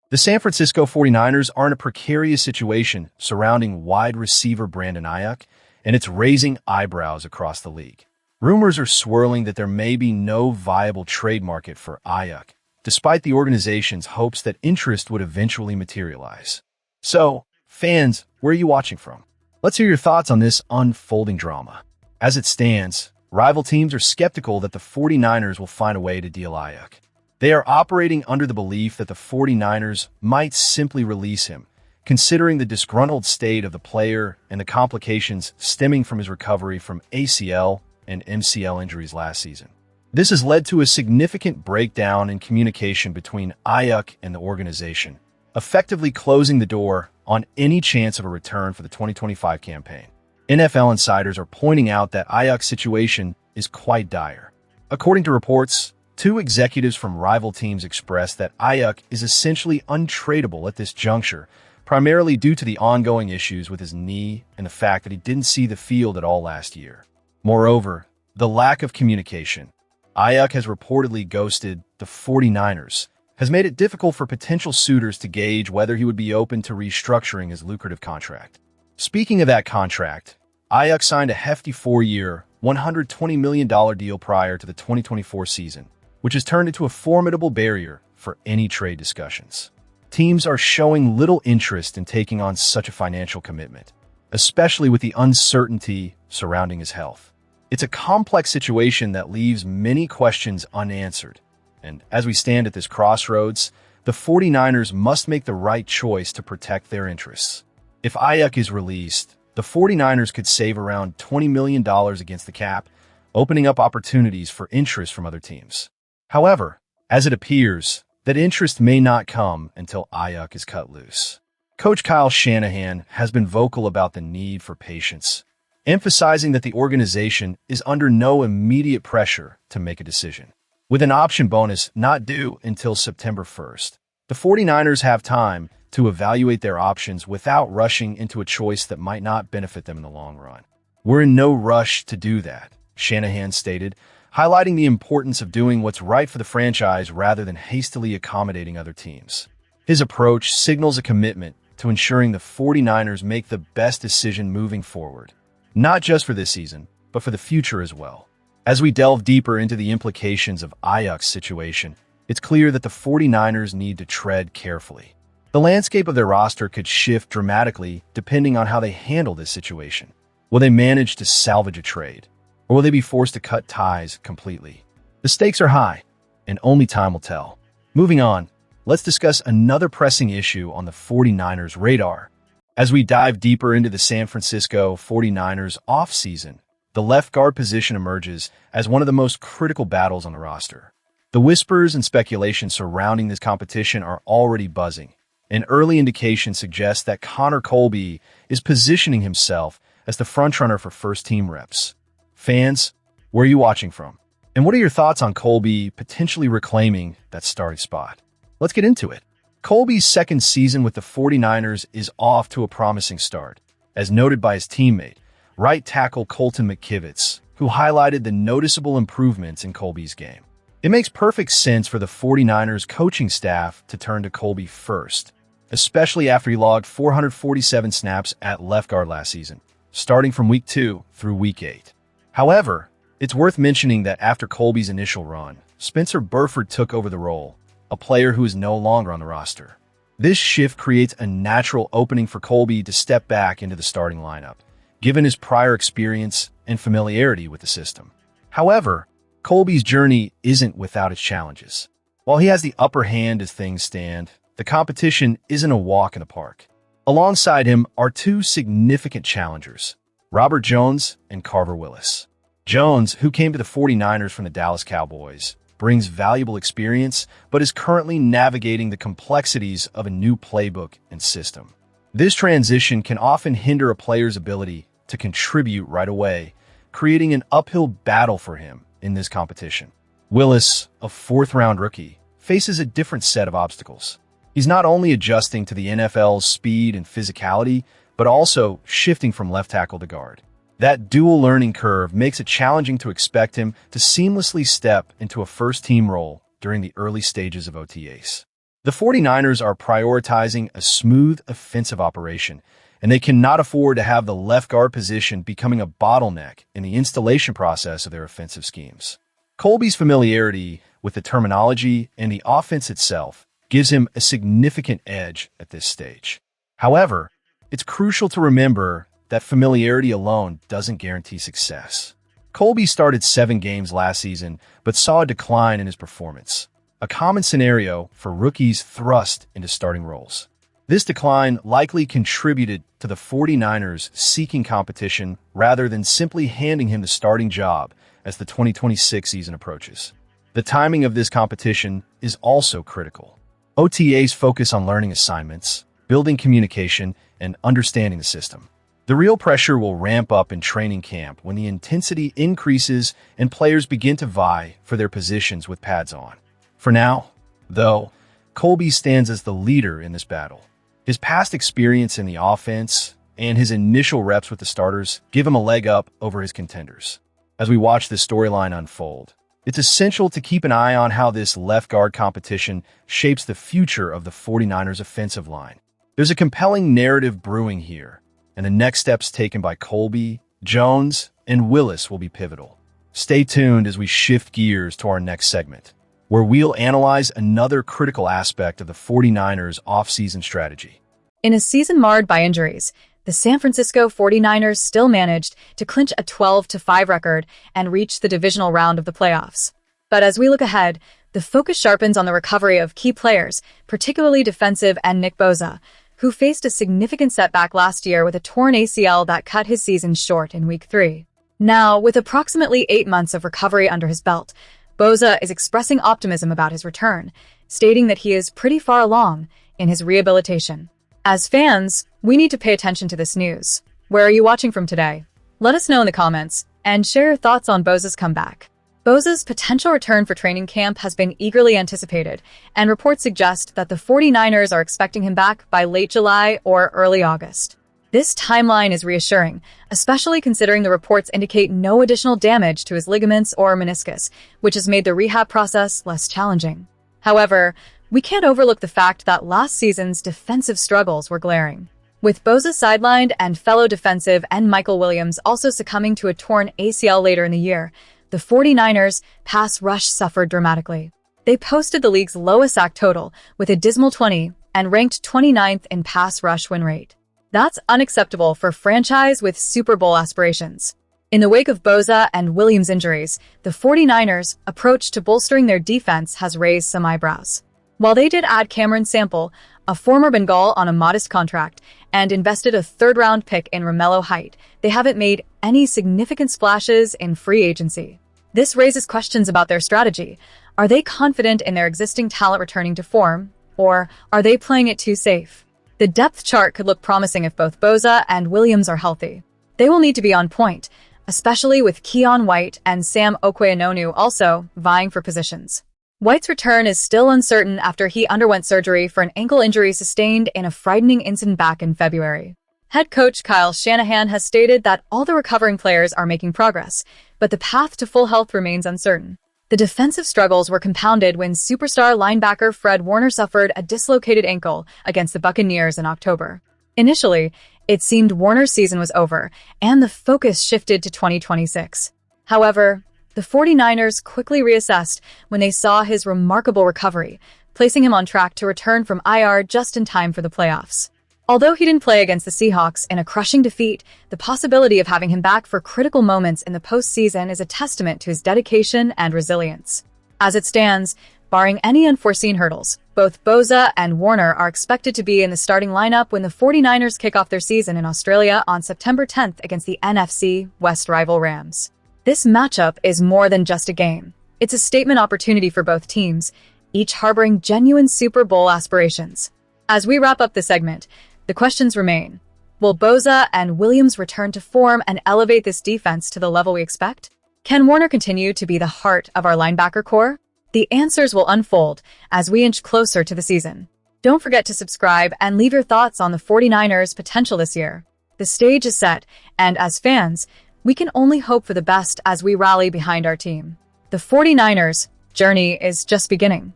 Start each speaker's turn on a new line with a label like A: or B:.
A: The San Francisco 49ers are in a precarious situation surrounding wide receiver Brandon Aiyuk, and it's raising eyebrows across the league. Rumors are swirling that there may be no viable trade market for Aiyuk, despite the organization's hopes that interest would eventually materialize. So, fans, where are you watching from? Let's hear your thoughts on this unfolding drama. As it stands, rival teams are skeptical that the 49ers will find a way to deal Aiyuk. They are operating under the belief that the 49ers might simply release him, considering the disgruntled state of the player and the complications stemming from his recovery from ACL and MCL injuries last season. This has led to a significant breakdown in communication between Aiyuk and the organization, effectively closing the door on any chance of a return for the 2025 campaign. NFL insiders are pointing out that Aiyuk's situation is quite dire. According to reports, two executives from rival teams expressed that Aiyuk is essentially untradeable at this juncture, primarily due to the ongoing issues with his knee and the fact that he didn't see the field at all last year. Moreover, the lack of communication. Aiyuk has reportedly ghosted the 49ers, has made it difficult for potential suitors to gauge whether he would be open to restructuring his lucrative contract. Speaking of that contract, Aiyuk signed a hefty 4-year, $120 million deal prior to the 2024 season, which has turned into a formidable barrier for any trade discussions. Teams are showing little interest in taking on such a financial commitment, especially with the uncertainty surrounding his health. It's a complex situation that leaves many questions unanswered, and as we stand at this crossroads, the 49ers must make the right choice to protect their interests. If Aiyuk is released, the 49ers could save around $20 million against the cap, opening up opportunities for interest from other teams. However, as it appears, that interest may not come until Aiyuk is cut loose. Coach Kyle Shanahan has been vocal about the need for patience, emphasizing that the organization is under no immediate pressure to make a decision. With an option bonus not due until September 1st, the 49ers have time to evaluate their options without rushing into a choice that might not benefit them in the long run. "We're in no rush to do that," Shanahan stated, highlighting the importance of doing what's right for the franchise rather than hastily accommodating other teams. His approach signals a commitment to ensuring the 49ers make the best decision moving forward, not just for this season, but for the future as well. As we delve deeper into the implications of Aiyuk's situation, it's clear that the 49ers need to tread carefully. The landscape of their roster could shift dramatically depending on how they handle this situation. Will they manage to salvage a trade? Or will they be forced to cut ties completely? The stakes are high, and only time will tell. Moving on, let's discuss another pressing issue on the 49ers' radar. As we dive deeper into the San Francisco 49ers offseason, the left guard position emerges as one of the most critical battles on the roster. The whispers and speculation surrounding this competition are already buzzing. An early indication suggests that Connor Colby is positioning himself as the frontrunner for first-team reps. Fans, where are you watching from? And what are your thoughts on Colby potentially reclaiming that starting spot? Let's get into it. Colby's second season with the 49ers is off to a promising start, as noted by his teammate, right tackle Colton McKivitz, who highlighted the noticeable improvements in Colby's game. It makes perfect sense for the 49ers coaching staff to turn to Colby first, especially after he logged 447 snaps at left guard last season, starting from Week 2 through Week 8. However, it's worth mentioning that after Colby's initial run, Spencer Burford took over the role, a player who is no longer on the roster. This shift creates a natural opening for Colby to step back into the starting lineup, given his prior experience and familiarity with the system. However, Colby's journey isn't without its challenges. While he has the upper hand as things stand, the competition isn't a walk in the park. Alongside him are two significant challengers, Robert Jones and Carver Willis. Jones, who came to the 49ers from the Dallas Cowboys, brings valuable experience, but is currently navigating the complexities of a new playbook and system. This transition can often hinder a player's ability to contribute right away, creating an uphill battle for him in this competition. Willis, a fourth-round rookie, faces a different set of obstacles. He's not only adjusting to the NFL's speed and physicality, but also shifting from left tackle to guard. That dual learning curve makes it challenging to expect him to seamlessly step into a first-team role during the early stages of OTAs. The 49ers are prioritizing a smooth offensive operation, and they cannot afford to have the left guard position becoming a bottleneck in the installation process of their offensive schemes. Colby's familiarity with the terminology and the offense itself gives him a significant edge at this stage. However, it's crucial to remember that familiarity alone doesn't guarantee success. Colby started 7 games last season, but saw a decline in his performance, a common scenario for rookies thrust into starting roles. This decline likely contributed to the 49ers seeking competition rather than simply handing him the starting job as the 2026 season approaches. The timing of this competition is also critical. OTAs focus on learning assignments, building communication, and understanding the system. The real pressure will ramp up in training camp when the intensity increases and players begin to vie for their positions with pads on. For now, though, Colby stands as the leader in this battle. His past experience in the offense and his initial reps with the starters give him a leg up over his contenders. As we watch this storyline unfold, it's essential to keep an eye on how this left guard competition shapes the future of the 49ers offensive line. There's a compelling narrative brewing here, and the next steps taken by Colby, Jones, and Willis will be pivotal. Stay tuned as we shift gears to our next segment, where we'll analyze another critical aspect of the 49ers offseason strategy.
B: In a season marred by injuries, the San Francisco 49ers still managed to clinch a 12-5 record and reach the divisional round of the playoffs. But as we look ahead, the focus sharpens on the recovery of key players, particularly defensive end Nick Bosa, who faced a significant setback last year with a torn ACL that cut his season short in Week 3. Now, with approximately 8 months of recovery under his belt, Bosa is expressing optimism about his return, stating that he is pretty far along in his rehabilitation. As fans, we need to pay attention to this news. Where are you watching from today? Let us know in the comments, and share your thoughts on Bosa's comeback. Bosa's potential return for training camp has been eagerly anticipated, and reports suggest that the 49ers are expecting him back by late July or early August. This timeline is reassuring, especially considering the reports indicate no additional damage to his ligaments or meniscus, which has made the rehab process less challenging. However, we can't overlook the fact that last season's defensive struggles were glaring. With Bosa sidelined and fellow defensive end Mykel Williams also succumbing to a torn ACL later in the year, the 49ers' pass rush suffered dramatically. They posted the league's lowest sack total with a dismal 20 and ranked 29th in pass rush win rate. That's unacceptable for a franchise with Super Bowl aspirations. In the wake of Bosa and Williams' injuries, the 49ers' approach to bolstering their defense has raised some eyebrows. While they did add Cameron Sample, a former Bengal, on a modest contract, and invested a third-round pick in Romello Height, they haven't made any significant splashes in free agency. This raises questions about their strategy. Are they confident in their existing talent returning to form, or are they playing it too safe? The depth chart could look promising if both Bosa and Williams are healthy. They will need to be on point, especially with Keon White and Sam Okweanonu also vying for positions. White's return is still uncertain after he underwent surgery for an ankle injury sustained in a frightening incident back in February. Head coach Kyle Shanahan has stated that all the recovering players are making progress, but the path to full health remains uncertain. The defensive struggles were compounded when superstar linebacker Fred Warner suffered a dislocated ankle against the Buccaneers in October. Initially, it seemed Warner's season was over, and the focus shifted to 2026. However, the 49ers quickly reassessed when they saw his remarkable recovery, placing him on track to return from IR just in time for the playoffs. Although he didn't play against the Seahawks in a crushing defeat, the possibility of having him back for critical moments in the postseason is a testament to his dedication and resilience. As it stands, barring any unforeseen hurdles, both Bosa and Warner are expected to be in the starting lineup when the 49ers kick off their season in Australia on September 10th against the NFC West rival Rams. This matchup is more than just a game. It's a statement opportunity for both teams, each harboring genuine Super Bowl aspirations. As we wrap up the segment, the questions remain. Will Bosa and Williams return to form and elevate this defense to the level we expect? Can Warner continue to be the heart of our linebacker core? The answers will unfold as we inch closer to the season. Don't forget to subscribe and leave your thoughts on the 49ers' potential this year. The stage is set, and as fans, we can only hope for the best as we rally behind our team. The 49ers' journey is just beginning.